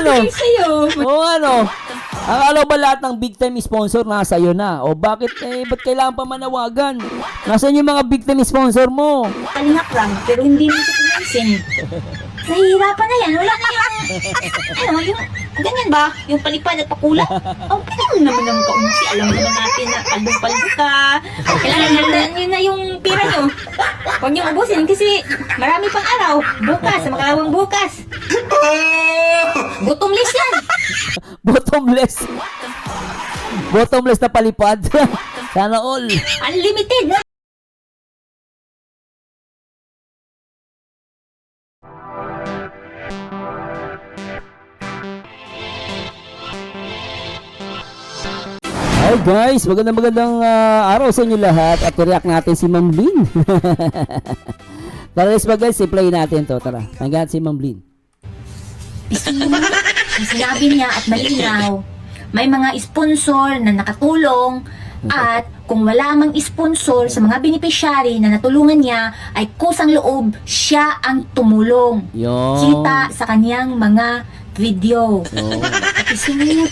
ano? Sa'yo. Oo, ano? Akala ba lahat ng big time sponsor nasa iyo na? O bakit, ba't kailangan pa manawagan? Nasaan yung mga big time sponsor mo? Kalingap lang, pero hindi mo ito pinansin. Nahihirapan na yan. Wala na yung, yung, ganyan ba? Yung palipad at pakula. Oh, kailangan naman ng kaunti. Alam naman natin na kaldong-kaldo ka. Kailangan natin yun na yung pira nyo. Huwag niyong ubusin kasi marami pang araw. Bukas, makakawang bukas. Gutomless yan. Bottomless. Bottomless na palipad. Sana all. Unlimited. Hi guys, magandang araw sa inyo lahat at i-react natin si Ma'am Lynn. Tara let's ba guys, i-play natin to. Tara, hanggang si Ma'am Lynn. Ang sinabi niya at malinaw, may mga sponsor na nakatulong at kung wala mang sponsor sa mga beneficiary na natulungan niya ay kusang loob siya ang tumulong. Yo. Kita sa kanyang mga video. Episode,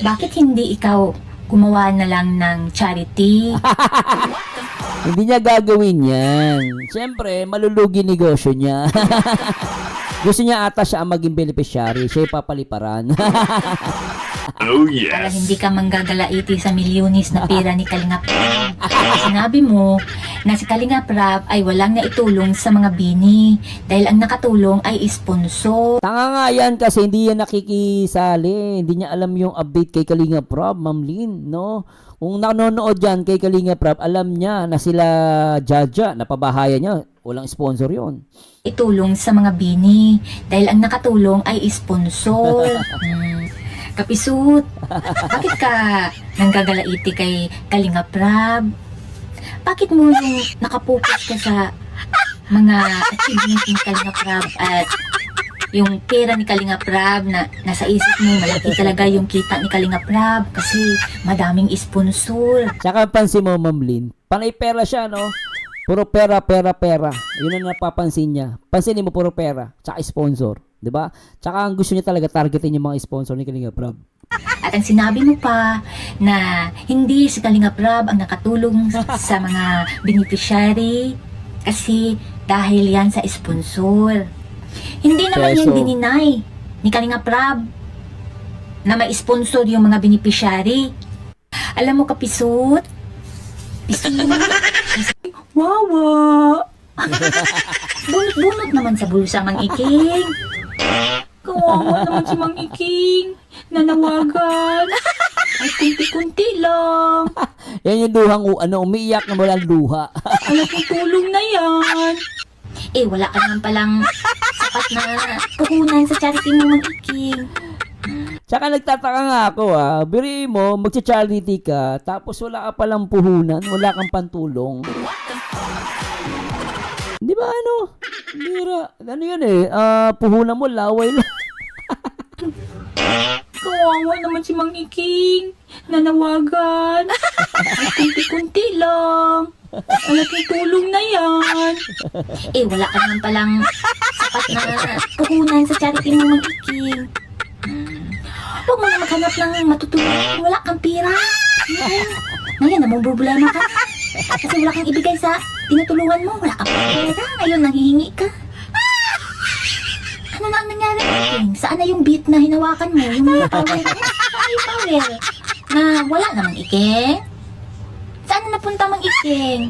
bakit hindi ikaw gumawa na lang ng charity? Hindi niya gagawin yan. Siyempre, malulugi negosyo niya. Gusto niya ata siya ang maging beneficiary. Siya yung papaliparan. Oh, Para yes. hindi ka manggagalaiti sa milyonis na pera ni Kalinga Prab. Sinabi mo na si Kalinga Prab ay walang naitulong sa mga bini dahil ang nakatulong ay sponsor. Tanga nga yan kasi hindi yan nakikisali. Hindi niya alam yung update kay Kalinga Prab, Ma'am Lynn, no? Kung nanonood yan kay Kalinga Prab, alam niya na sila Jaja, napabahaya niya. Walang sponsor yon. Itulong sa mga bini dahil ang nakatulong ay sponsor. Kapisut, bakit ka nanggagalaiti kay Kalinga Prab? Bakit mo yung nakapokus ka sa mga achievement ni Kalinga Prab at yung pera ni Kalinga Prab na nasa isip mo, malaki talaga yung kita ni Kalinga Prab kasi madaming sponsor. Tsaka pansin mo, Ma'am Lynn, panay pera siya, no? Puro pera, pera, pera. Yun ang napapansin niya. Pansinin mo, puro pera. Tsaka sponsor. Diba? Tsaka ang gusto niya talaga targetin yung mga sponsor ni Kalinga Prab. At ang sinabi mo pa na hindi si Kalinga Prab ang nakatulong sa mga beneficiary kasi dahil yan sa sponsor. Hindi naman yan Peso. dininay ni Kalinga Prab na may sponsor yung mga beneficiary. Alam mo kapisut? Wawa! Bunot-bunot naman sa bulsa, Mang Iking. Kawawa naman si Mang Iking. Nanawagan. Ay, kunti-kunti lang. Yan yung luhang umiiyak na walang luha. Alam ko, tulong na yan. Eh, wala ka naman palang sapat na puhunan sa charity mo, Mang Iking. Tsaka nagtataka nga ako biri mo, magcha-charity ka, tapos wala ka palang puhunan, wala kang pantulong. Di ba ano? Bira, ano yun puhunan mo, laway lang. Kawawa naman si Mang Iking. Nanawagan. Ay, kunti-kunti lang. Alam ko, tulong na yan. Eh, wala ka naman palang sapat na puhunan sa charity mo, Mang Iking. Huwag mo na maghanap ng matutulong. Wala kang pira. Ngayon, namumblema ka. Kasi wala kang ibigay sa tinutulungan mo. Wala kang pera. Ngayon, nanghihingi ka. Ano na ang nangyari, Iking? Saan na yung beat na hinawakan mo? Yung mga power mo? Saan yung power? Na wala namang Iking? Saan na napunta, Mang Iking?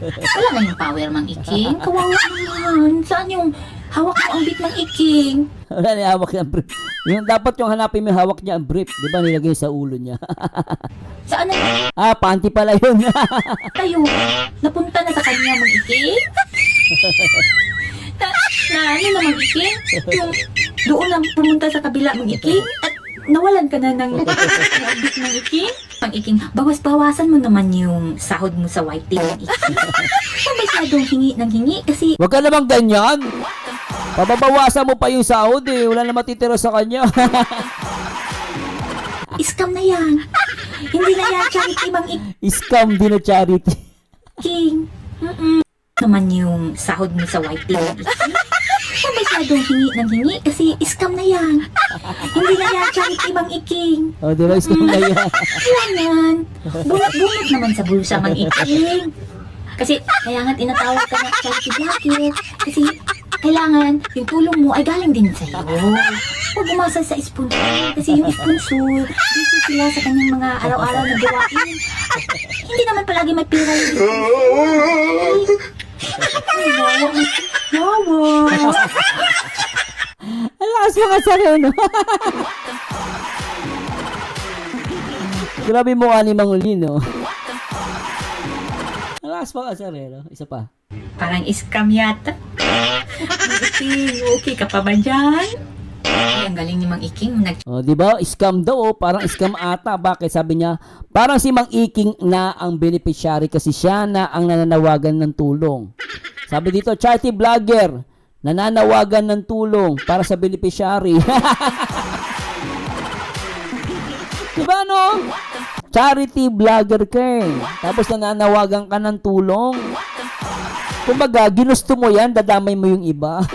Wala na yung power, Mang Iking? Kawawa naman. Saan yung hawak mo ang beat, Mang Iking? Wala na hawak niya ang brief. Yung, dapat yung hanapin mo yung hawak niya ang brief. Di ba nilagay sa ulo niya? Saan na Panty pala yun. tayo? Napunta na sa kanya, Mang Iking? Na ano na, Mang Iking? Yung doon na pumunta sa kabila, Mang Iking? At nawalan ka na ng beat, Mang Iking? Mang Iking, bawas-bawasan mo naman yung sahod mo sa YT, Mang Iking. Kung masyadong hingi ng hingi kasi Huwag ka namang ganyan. Pababawasan mo pa yung sahod Wala na matitira sa kanya. scam na yan. Hindi na yan charity, Mang Scam din na charity. Iking. Naman yung sahod mo sa YT, Mang Iking. Kung masyadong hingi ng hingi kasi scam na yan. Iking. O, di ba? Scam na yan. Kailangan. Bunot-bunot naman sa bulsa, Mang Iking. Kasi, kaya nga tinatawag ka na charity vlogger. Kasi, kailangan yung tulong mo ay galing din sa'yo. Huwag umasa sa sponsor. Kasi yung sponsor, busy sila sa kanyang mga araw-araw na gawain. Hindi naman palagi may pera yung Wawa. Ang lakas mga sarili, no? Grabe mo ni Mang Lin, no? Ang lakas mga sarili, no? Isa pa. Parang scam yata. Mang Iking, okay ka pa ba dyan? Ay, ang galing ni Mang Iking. O, di ba? Scam daw, oh. Parang scam ata. Bakit? Sabi niya, parang si Mang Iking na ang beneficiary kasi siya na ang nananawagan ng tulong. Sabi dito, charity vlogger, nananawagan ng tulong para sa beneficiary. Diba, no? Charity vlogger ka eh. Tapos nananawagan ka ng tulong. Kumbaga, ginusto mo yan, dadamay mo yung iba.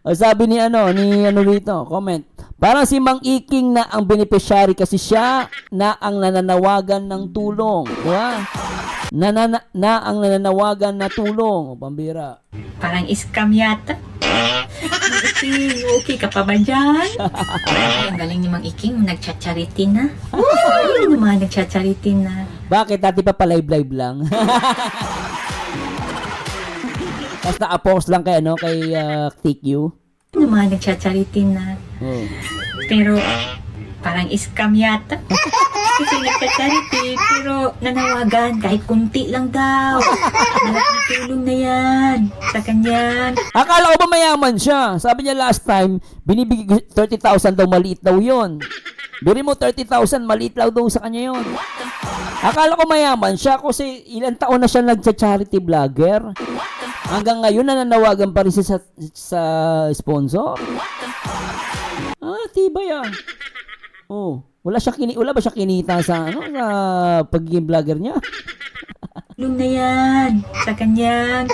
O, sabi ni ano dito, comment. Parang si Mang Iking na ang beneficiary kasi siya na ang nananawagan ng tulong. Diba? Na ang nananawagan na tulong. O, pambira. Parang scam yata. Mang Iking, okay ka pa ba dyan? Ay, ang galing ni Mang Iking. Nagchat-charity na. Ay, naman nagchat-charity na. Bakit? Dati pa live lang. Tapos naka-post lang kay, kay TQ. Ay, naman nagchat-charity na. Oh. Pero, parang scam yata. Kasi nagchat-charity, pero nanawagan kahit kunti lang daw. Malaking tulong na yan sa kanya. Akala ko ba mayaman siya? Sabi niya last time, binibigay 30,000 daw, maliit daw yun. Biri mo 30,000, maliit lang daw sa kanya yun. Akala ko mayaman siya kasi ilang taon na siya nagcha-charity vlogger. Hanggang ngayon nananawagan pa rin siya sa sponsor. Tibay ah. Oh, wala ba siya kinita sa sa pagiging vlogger niya? Tulong na yan sa kanyang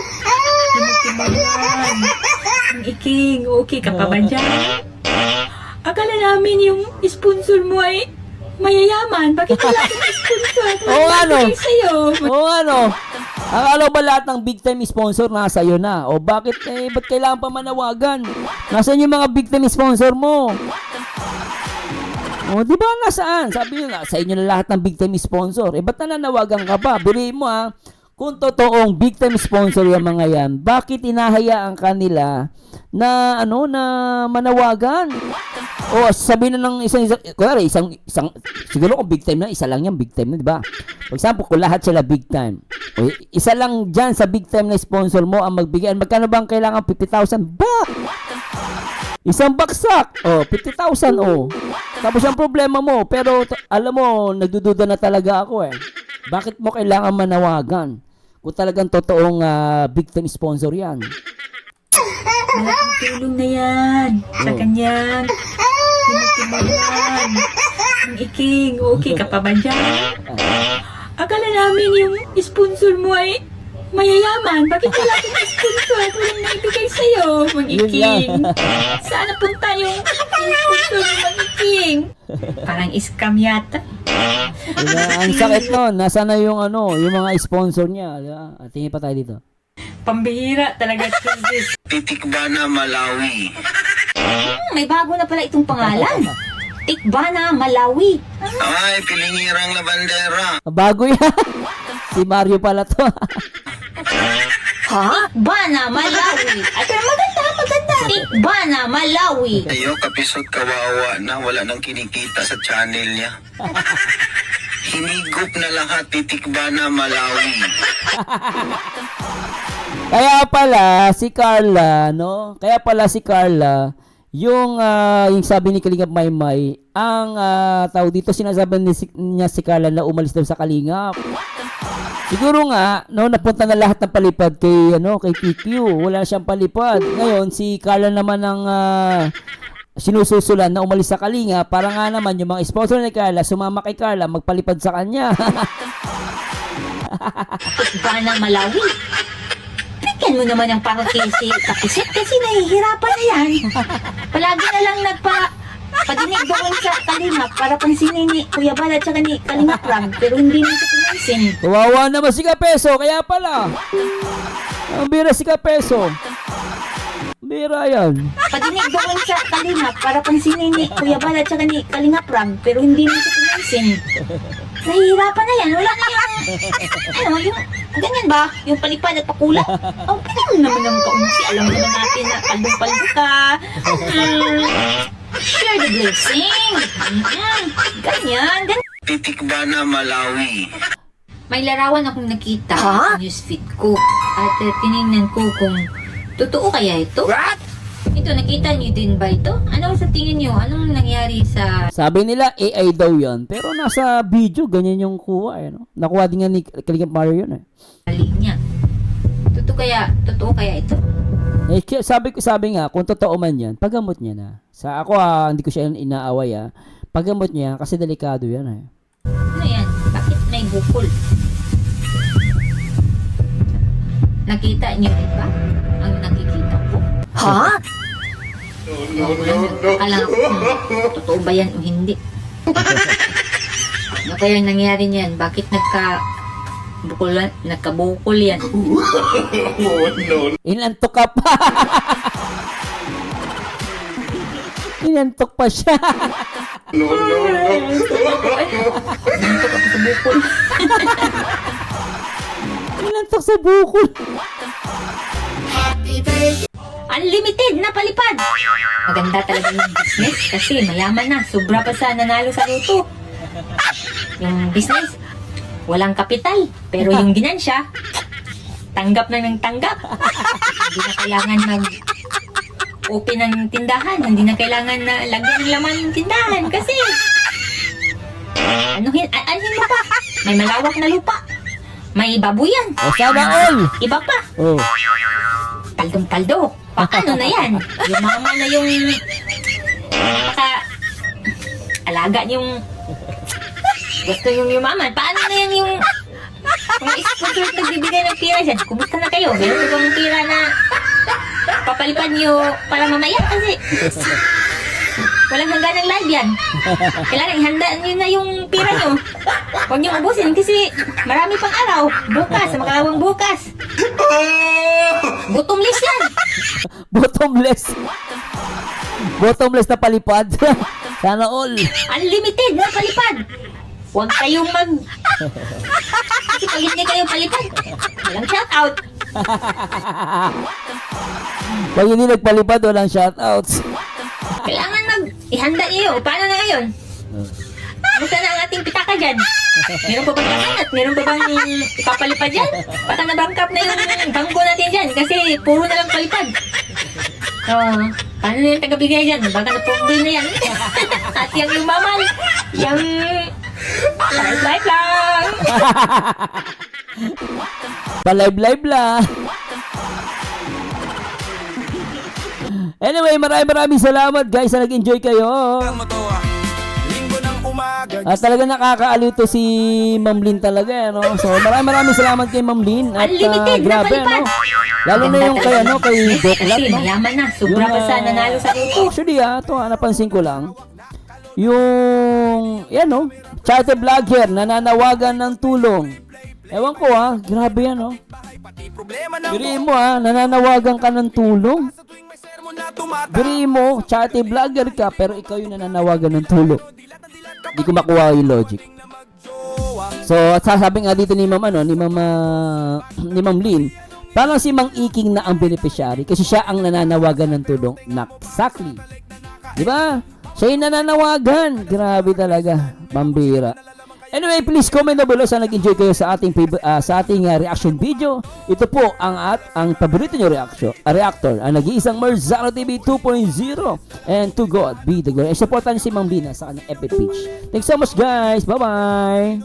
pinagtimulan. Mang Iking, okay ka pa ba dyan? Akala namin yung sponsor mo ay mayayaman. Bakit wala kang sponsor? Oo nga, no? Sa'yo. Oo nga, no? Akala ba lahat ng big time sponsor nasa iyo na? O bakit ba't kailangan pa manawagan? Nasaan yung mga big time sponsor mo? O di ba nasaan? Sabi niyo na sa inyo na lahat ng big time sponsor. Ba't nananawagan ka pa? Biriin mo kung totoong big time sponsor yung mga yan, bakit inahayaan kanila na na manawagan? O sabihin na ng isang siguro kung big time na, isa lang yan big time na, di ba? For example, kung lahat sila big time, o isa lang dyan sa big time na sponsor mo ang magbigay. Magkano ba ang kailangan? 50,000 ba? Isang baksak. 50,000 Tapos ang problema mo, pero alam mo, nagdududa na talaga ako eh. Bakit mo kailangan manawagan? Kung talagang totoong big time sponsor yan. Malaking tulong na yan sa kanyang pinagtimulan. Mang Iking, okay ka pa ba dyan? Akala namin yung sponsor mo ay mayayaman. Bakit wala kang sponsor? Walang naibigay sa'yo, Mang Iking. Saan napunta yung sponsor mo, Mang Iking? Parang scam yata. Diba? Ang sakit nun. Nasaan na yung yung mga sponsor niya. Diba? Tingin pa tayo dito. Pambihira talaga, Jesus. Titikbana Malawi. May bago na pala itong pangalan. Tikbana Malawi. Ay, pilingirang na bandera. Bago yan. Si Mario pala to. Ha? Tikbana Malawi. Ay, pero maganda. Tikbana Malawi. Ayo, kapisot kawawa na wala nang kinikita sa channel niya. Hinigop na lahat, titikbana Malawi. Kaya pala si Carla, yung sabi ni Kalingap Maymay, ang tao dito sinasabi niya si Carla na umalis daw sa Kalingap. Siguro nga, napunta na lahat ng palipad kay TQ. Wala na siyang palipad. Ngayon, si Carla naman ang sinususulan na umalis sa Kalingap para nga naman yung mga sponsor ni Carla sumama kay Carla magpalipad sa kanya. Tikbana Malawi. Teka Ganyan mo naman ang pakakisi kapisit kasi nahihirapan na yan. Palagi na lang padinig doon sa Kalingap para pansinin ni Kuya Bal at saka ni Kalingap Ram pero hindi mo ito pinansin. Kawawa naman si Kapeso, kaya pala. Ang bira si Kapeso. Bira yan. Padinig doon sa Kalingap para pansinin ni Kuya Bal at saka ni Kalingap Ram pero hindi mo ito pinansin. Nahihirapan na yan. Wala na yung ganyan ba? Yung palipad at pakula? Oh, pinag naman ng kaunti. Alam naman natin na kaldong-paldo ka. Share the blessing. Ganyan. Titikba na Malawi. May larawan akong nakita sa newsfeed ko. At tinignan ko kung totoo kaya ito. What? Ito, nakita niyo din ba ito? Ano sa tingin niyo? Anong nangyari sa... Sabi nila AI daw yan. Pero nasa video, ganyan yung kuha. No? Nakuha din nga ni Kalingap Mario yun eh. mali niya? Totoo kaya ito? Sabi nga, kung totoo man yan, pagamot niya na. Sa ako hindi ko siya inaaway pagamot niya kasi delikado yan eh. Ano yan? Bakit may bukol? Nakita niyo rin ba? Ang nakikita ko. Ha? Alam ko totoo ba yan o hindi. Ano kaya yung nangyari niyan? Bakit nagkabukol yan? Inantok ka pa. Inantok pa siya. Nantok ako sa bukol. Inantok sa bukol. Unlimited na palipad! Maganda talaga yung business kasi mayaman na. Sobra pa sa nanalo sa luto. Yung business, walang kapital. Pero yung ginansya, tanggap na ng tanggap. Hindi na kailangan open ng tindahan. Hindi na kailangan na lagyan ng laman ng tindahan kasi anuhin mo pa. May malawak na lupa. May babuyan. O sana all. Iba pa. Oh. Kaldong-kaldo. Paano na yan? Yung mama na yung alaga yung gusto yung yumaman. Paano na yan yung kung sponsor nagbibigay ng pira dyan? Kumusta na kayo? Meron ko bang pira na papalipad nyo para mamaya? Kasi walang hanggan ng live yan. Kailangan ihanda nyo na yung pira nyo. Huwag nyo ubusin kasi marami pang araw. Bukas, makakawang bukas. Bottomless yan. Bottomless na palipad. Sana all. Unlimited na palipad. Huwag kayong kasi pag hindi kayo palipad, walang shoutout. Pag hindi nagpalipad, walang shoutouts. Kailangan ihanda niyo. Paano na ngayon? Basta na ang ating pitaka dyan. Meron pa bang kakanat? Meron pa bang ipapalipad dyan? Baka nabangkap na yung bangko natin dyan kasi puro na lang palipad. So, paano na yung tagabigay dyan? Baka napumboy na yan. At yung lumaman, yung live lang. Pa-live lang. Anyway, maraming salamat guys na nag-enjoy kayo. At talaga nakakaaliw to si Ma'am Lynn talaga, no? So, maraming salamat kay Ma'am Lynn. At Unlimited na grabe, palipad. no? Lalo na yung kay Doc Lat, Kasi no? mayaman na. Sobra pa sa nanalo sa luto. Actually, napansin ko lang. Yung, no? Charter vlogger, nananawagan ng tulong. Ewan ko, grabe yan, no? Biriin mo, nananawagan ka ng tulong. Biriin mo, charter vlogger ka, pero ikaw yung nananawagan ng tulong. Hindi ko makuha yung logic. So, at sasabi nga dito ni Ma'am Lynn, parang si Mang Iking na ang beneficiary kasi siya ang nananawagan ng tulong. Exactly. Di ba? Siya yung nananawagan. Grabe talaga. Pambira. Anyway, please comment na below sa nag-enjoy kayo sa ating reaction video. Ito po ang paborito nyo reactor, ang nag-iisang Marzano TV 2.0. And to God be the glory. Supportan si Mang Bina sa kanyang FB page. Thanks so much guys. Bye-bye.